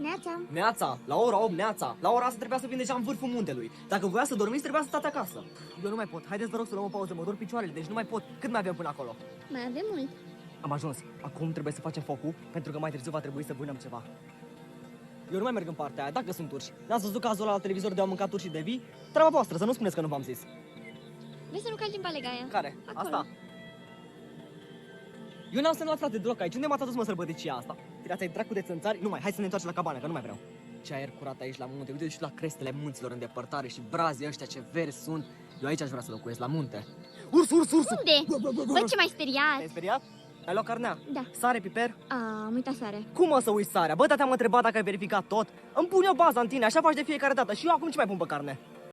Neața. Neața, la ora 8 neața. La ora asta trebuia să fim deja în vârful muntelui. Dacă voia să dormiți, trebuia să stați acasă. Eu nu mai pot. Haideți, vă rog, să luăm o pauză. Mă dor picioarele, deci nu mai pot. Cât mai avem până acolo? Mai avem mult. Am ajuns. Acum trebuie să facem focul, pentru că mai târziu va trebui să vânăm ceva. Eu nu mai merg în partea aia, dacă sunt urși. N-ați văzut cazul ăla la televizor de au mâncat urși de vii? Treaba voastră, să nu spuneți că nu v-am zis. Vrei să nu calci în balegaia? Care? Acolo. Asta? Eu n-am semnat, frate, deloc aici. Unde m-ați adus, mă, sărbăticia asta? Tirați-ai dracu de țânțari? Nu mai, hai să ne întoarcem la cabană, că nu mai vreau. Ce aer curat aici la munte. Uite și la crestele munților în depărtare și brazii ăștia ce verzi sunt. Eu aici aș vrea să locuiesc, la munte. Urs! Unde? Bă, ce mai speriat? Te-ai speriat? Ai luat carnea? Da. Sare, piper? Am uitat sare. Cum o să uiți sarea? Bă, te-am întrebat dacă ai verificat tot. Îmi pun eu baza în tine, așa faci de fiecare dată. Și eu acum ce mai pun pe carne?